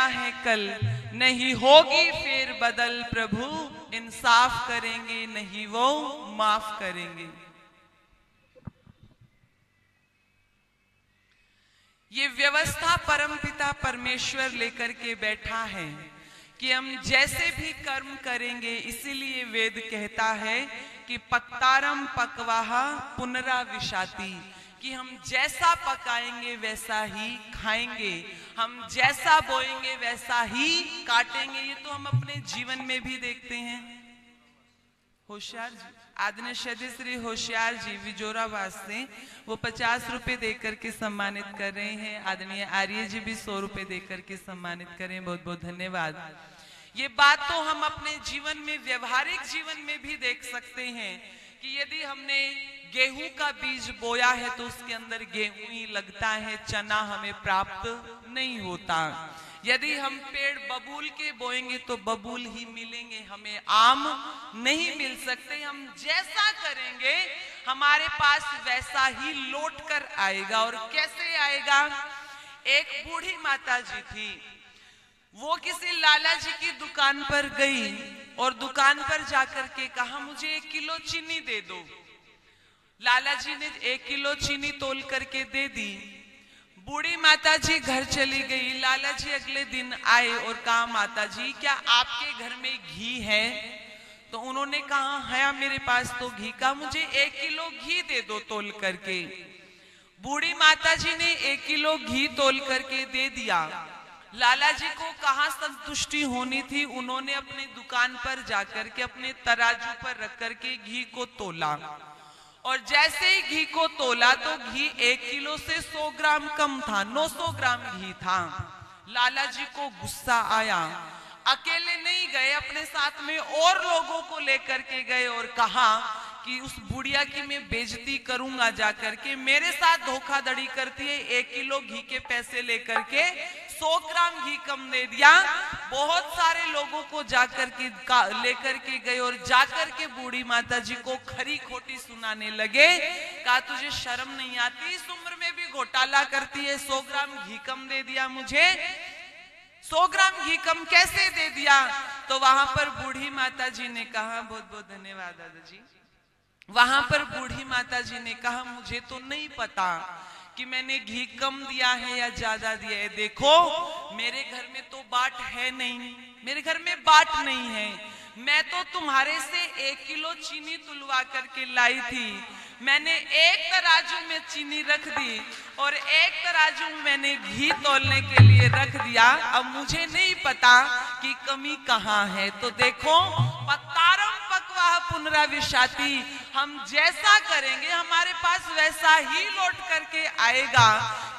रहना है कल, नहीं होगी फेर बदल प्रभु, इंसाफ करेंगे नहीं वो माफ करेंगे। ये व्यवस्था परमपिता परमेश्वर लेकर के बैठा है कि हम जैसे भी कर्म करेंगे, इसीलिए वेद कहता है कि पक्तारम पकवाह पुनराविशाति, कि हम जैसा पकाएंगे वैसा ही खाएंगे, हम जैसा बोएंगे वैसा ही काटेंगे। ये तो हम अपने जीवन में भी देखते हैं। होशियार जी, आदरणीय श्री श्री होशियार जी विजोरावाद से वो 50 रुपए देकर के सम्मानित कर रहे हैं। आदरणीय आर्य जी भी 100 रुपए देकर के सम्मानित करें, बहुत बहुत धन्यवाद। ये बात तो हम अपने जीवन में, व्यवहारिक जीवन में भी देख सकते हैं कि यदि हमने गेहूं का बीज बोया है तो उसके अंदर गेहूं ही लगता है, चना हमें प्राप्त नहीं होता। यदि हम पेड़ बबूल के बोएंगे तो बबूल ही मिलेंगे, हमें आम नहीं मिल सकते। हम जैसा करेंगे हमारे पास वैसा ही लौट कर आएगा। और कैसे आएगा? एक बूढ़ी माता जी थी, वो किसी लाला जी की दुकान पर गई और दुकान पर जाकर के कहा मुझे 1 किलो चीनी दे दो। लाला जी ने 1 किलो चीनी तोल करके दे दी। बूढ़ी माता जी घर चली गई। लाला जी अगले दिन आए और कहा माता जी क्या आपके घर में घी है? तो उन्होंने कहा है मेरे पास तो घी का, मुझे 1 किलो घी दे दो तोल करके। बूढ़ी माता जी ने 1 किलो घी तोल करके दे दिया। लाला जी को कहाँ संतुष्टि होनी थी, उन्होंने अपनी दुकान पर जाकर के अपने तराजू पर रख करके घी को तोला। और जैसे ही घी को तोला तो घी 1 किलो से 100 ग्राम कम था, 900 ग्राम घी था। लाला जी को गुस्सा आया। अकेले नहीं गए, अपने साथ में और लोगों को लेकर के गए और कहा कि उस बुढ़िया की मैं बेइज्जती करूंगा जाकर के, मेरे साथ धोखाधड़ी करती है, 1 किलो घी के पैसे लेकर के 100 ग्राम घी कम दे दिया। बहुत सारे लोगों को जाकर के लेकर के गए और जाकर के बूढ़ी माता जी को खरी खोटी सुनाने लगे। कहा तुझे शर्म नहीं आती, इस उम्र में भी घोटाला करती है, 100 ग्राम घी कम दे दिया मुझे। 100 ग्राम घी कम कैसे दे दिया? तो वहां पर बूढ़ी माता जी ने कहा, बहुत बहुत धन्यवाद दादाजी। वहां पर बूढ़ी माता जी ने कहा मुझे तो नहीं पता कि मैंने घी कम दिया है या ज्यादा दिया है। देखो मेरे घर में तो बाट है नहीं, मेरे घर में बाट नहीं है। मैं तो तुम्हारे से 1 किलो चीनी तुलवा करके लाई थी, मैंने एक तराजू में चीनी रख दी और एक तराजू में मैंने घी तोलने के लिए रख दिया। अब मुझे नहीं पता कि कमी कहाँ है। तो देखो पक्तारम पकवाह पुनराविशाति, हम जैसा करेंगे हमारे पास वैसा ही लौट करके आएगा।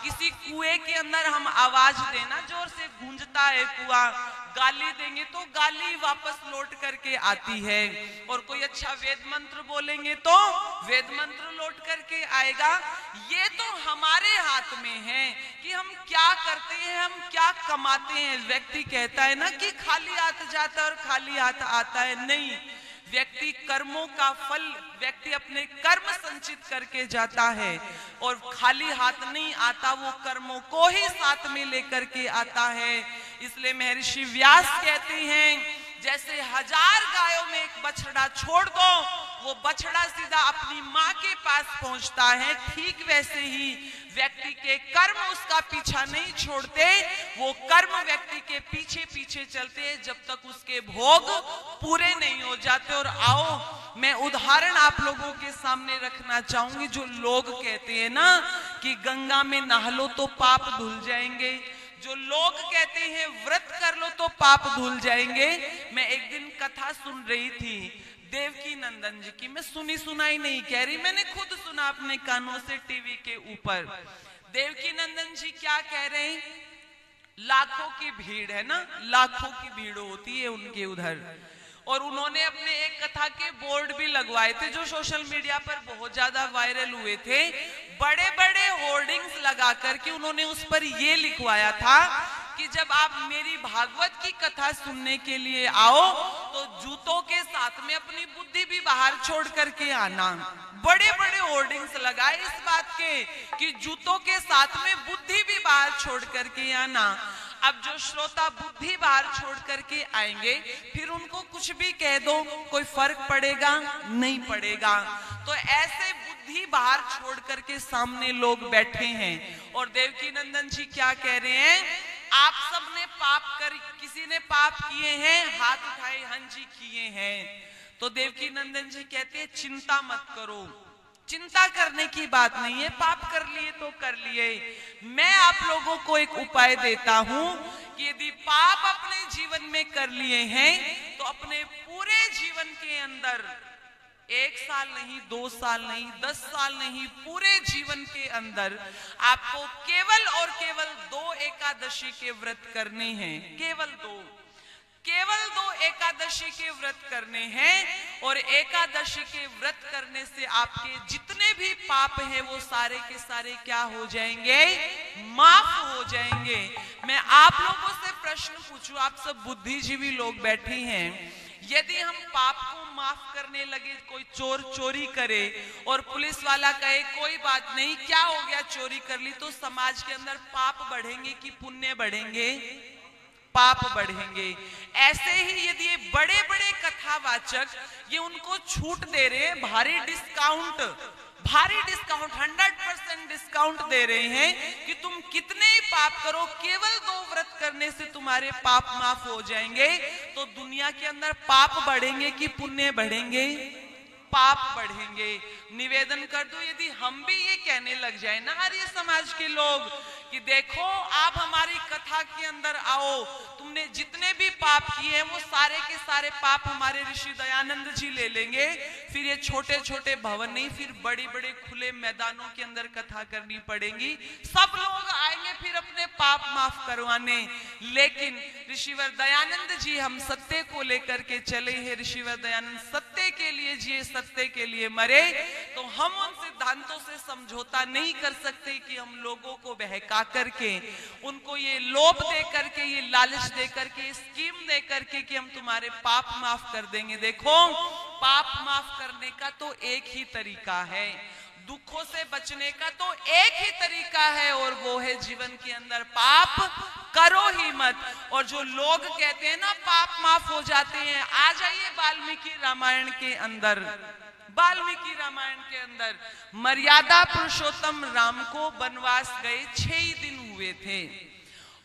किसी कुएं के अंदर हम आवाज देना, जोर से गूंजता है कुआं, गाली देंगे तो गाली वापस लौट करके आती है। और कोई अच्छा वेद मंत्र बोलेंगे तो वेद मंत्र लौट करके आएगा। ये तो हमारे हाथ में है कि हम क्या करते हैं, हम क्या कमाते हैं। व्यक्ति कहता है ना कि खाली हाथ जाता है और खाली हाथ आता है, नहीं। व्यक्ति कर्मों का फल, व्यक्ति अपने कर्म संचित करके जाता है और खाली हाथ नहीं आता, वो कर्मों को ही साथ में लेकर के आता है। इसलिए महर्षि व्यास कहते हैं जैसे 1000 गायों में एक बछड़ा छोड़ दो, वो बछड़ा सीधा अपनी माँ के पास पहुंचता है, ठीक वैसे ही व्यक्ति के कर्म उसका पीछा नहीं छोड़ते, वो कर्म व्यक्ति के पीछे पीछे चलते हैं जब तक उसके भोग पूरे नहीं हो जाते। और आओ मैं उदाहरण आप लोगों के सामने रखना चाहूंगी। जो लोग कहते हैं ना कि गंगा में नहा लो तो पाप धुल जाएंगे, जो लोग कहते हैं व्रत कर लो तो पाप धुल जाएंगे। मैं एक दिन कथा सुन रही थी देवकी नंदन जी की, मैं सुनी सुनाई नहीं कह रही, मैंने खुद सुना अपने कानों से टीवी के ऊपर। देवकी नंदन जी क्या कह रहे हैं, लाखों की भीड़ है ना, लाखों की भीड़ होती है उनके उधर, और उन्होंने अपने एक कथा के बोर्ड भी लगवाए थे जो सोशल मीडिया पर बहुत ज्यादा वायरल हुए थे। बड़े बड़े होर्डिंग्स लगा करके उन्होंने उस पर यह लिखवाया था कि जब आप मेरी भागवत की कथा सुनने के लिए आओ तो जूतों के साथ में अपनी बुद्धि भी बाहर छोड़ करके आना। बड़े बड़े होर्डिंग्स लगाए इस बात के कि जूतों के साथ में बुद्धि भी बाहर छोड़ करके आना। अब जो श्रोता बुद्धि बाहर छोड़ करके आएंगे, फिर उनको कुछ भी कह दो कोई फर्क पड़ेगा नहीं पड़ेगा। तो ऐसे बुद्धि बाहर छोड़ करके सामने लोग बैठे हैं और देवकी नंदन जी क्या कह रहे हैं, आप सबने पाप कर, किसी ने पाप किए हैं, हाथ उठाए, हाँ जी किए हैं। तो देवकी नंदन जी कहते हैं चिंता मत करो, चिंता करने की बात नहीं है, पाप कर लिए तो कर लिए। मैं आप लोगों को एक उपाय देता हूं कि यदि पाप अपने जीवन में कर लिए हैं तो अपने पूरे जीवन के अंदर 1 साल नहीं, 2 साल नहीं, 10 साल नहीं, पूरे जीवन के अंदर आपको केवल और केवल 2 एकादशी के व्रत करने हैं। केवल 2 एकादशी के व्रत करने हैं और एकादशी के व्रत करने से आपके जितने भी पाप हैं वो सारे के सारे क्या हो जाएंगे, माफ हो जाएंगे। मैं आप लोगों से प्रश्न पूछूं, आप सब बुद्धिजीवी लोग बैठे हैं, यदि हम पाप को माफ करने लगे, कोई चोर चोरी करे और पुलिस वाला कहे कोई बात नहीं, क्या हो गया चोरी कर ली, तो समाज के अंदर पाप बढ़ेंगे कि पुण्य बढ़ेंगे? पाप बढ़ेंगे। ऐसे ही यदि ये बड़े बड़े कथावाचक ये उनको छूट दे रहे हैं, भारी डिस्काउंट 100% डिस्काउंट दे रहे हैं कि तुम कितने ही पाप करो, केवल 2 व्रत करने से तुम्हारे पाप माफ हो जाएंगे, तो दुनिया के अंदर पाप बढ़ेंगे कि पुण्य बढ़ेंगे? पाप बढ़ेंगे। निवेदन कर दो, यदि हम भी ये कहने लग जाए ना आर्य समाज के लोग कि देखो आप हमारी कथा के अंदर आओ, तुमने जितने भी पाप किए हैं वो सारे के सारे पाप हमारे ऋषि दयानंद जी ले लेंगे, फिर ये छोटे छोटे भवन नहीं, फिर बड़े बड़े खुले मैदानों के अंदर कथा करनी पड़ेगी, सब लोग आएंगे फिर अपने पाप माफ करवाने। लेकिन ऋषिवर दयानंद जी हम सत्य को लेकर के चले हैं, ऋषिवर दयानंद सत्य के लिए जिए, सत्य के लिए मरे, तो हम उन सिद्धांतों से समझौता नहीं कर सकते कि हम लोगों को बहका करके, उनको ये लोभ दे करके, ये लालच दे करके, स्कीम दे करके कि हम तुम्हारे पाप माफ कर देंगे। देखो पाप माफ करने का तो एक ही तरीका है, दुखों से बचने का तो एक ही तरीका है, और वो है जीवन के अंदर पाप करो ही मत। और जो लोग कहते हैं ना पाप माफ हो जाते हैं, आ जाइए वाल्मीकि रामायण के अंदर, वाल्मीकि रामायण के अंदर मर्यादा पुरुषोत्तम राम को वनवास गए 6 ही दिन हुए थे,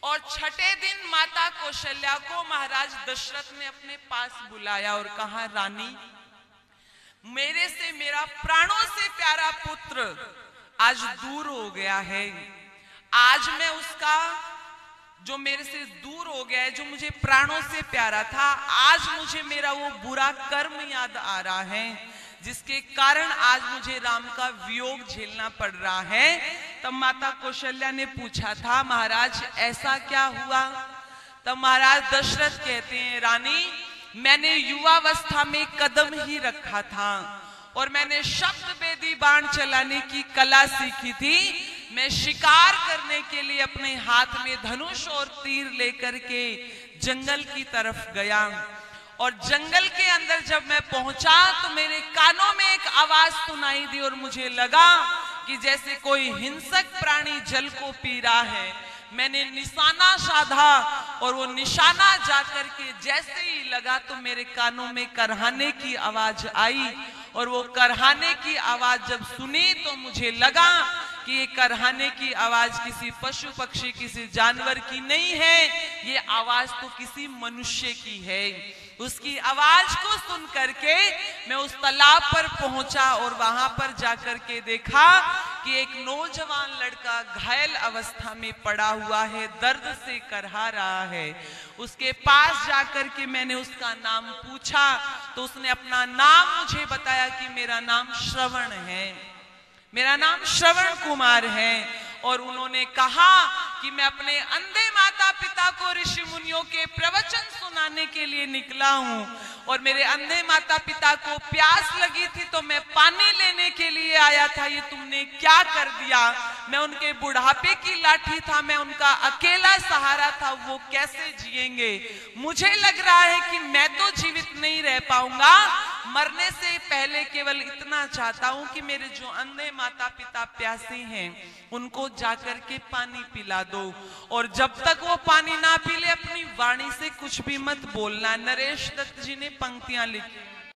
और 6ठे दिन माता कौशल्या को महाराज दशरथ ने अपने पास बुलाया और कहा, रानी मेरे से मेरा प्राणों से प्यारा पुत्र आज दूर हो गया है, आज मैं उसका जो मेरे से दूर हो गया है, जो मुझे प्राणों से प्यारा था, आज मुझे मेरा वो बुरा कर्म याद आ रहा है, जिसके कारण आज मुझे राम का वियोग झेलना पड़ रहा है। तब माता कौशल्या ने पूछा था, महाराज ऐसा क्या हुआ? तब महाराज दशरथ कहते हैं, रानी मैंने युवावस्था में कदम ही रखा था और मैंने शब्द वेदी बाण चलाने की कला सीखी थी। मैं शिकार करने के लिए अपने हाथ में धनुष और तीर लेकर के जंगल की तरफ गया, और जंगल के अंदर जब मैं पहुंचा तो मेरे कानों में एक आवाज सुनाई दी और मुझे लगा कि जैसे कोई हिंसक प्राणी जल को पी रहा है। मैंने निशाना साधा और वो निशाना जाकर के जैसे ही लगा तो मेरे कानों में करहाने की आवाज आई, और वो करहाने की आवाज जब सुनी तो मुझे लगा कि ये करहाने की आवाज किसी पशु पक्षी, किसी जानवर की नहीं है, ये आवाज तो किसी मनुष्य की है। उसकी आवाज को सुन करके मैं उस तालाब पर पहुंचा और वहां पर जाकर के देखा कि एक नौजवान लड़का घायल अवस्था में पड़ा हुआ है, दर्द से करहा रहा है। उसके पास जाकर के मैंने उसका नाम पूछा तो उसने अपना नाम मुझे बताया कि मेरा नाम श्रवण है, मेरा नाम श्रवण कुमार है। और उन्होंने कहा कि मैं अपने अंधे माता पिता को ऋषि मुनियों के प्रवचन सुनाने के लिए निकला हूँ, और मेरे अंधे माता पिता को प्यास लगी थी तो मैं पानी लेने के लिए आया था, ये तुमने क्या कर दिया? मैं उनके बुढ़ापे की लाठी था, मैं उनका अकेला सहारा था, वो कैसे जिएंगे? मुझे लग रहा है कि मैं तो जीवित नहीं रह पाऊंगा, मरने से पहले केवल इतना चाहता हूं कि मेरे जो अंधे माता पिता प्यासे हैं उनको जाकर के पानी पिला दो, और जब तक वो पानी ना पी ले अपनी वाणी से कुछ भी मत बोलना। नरेश दत्त जी ने पंक्तियां लिखी।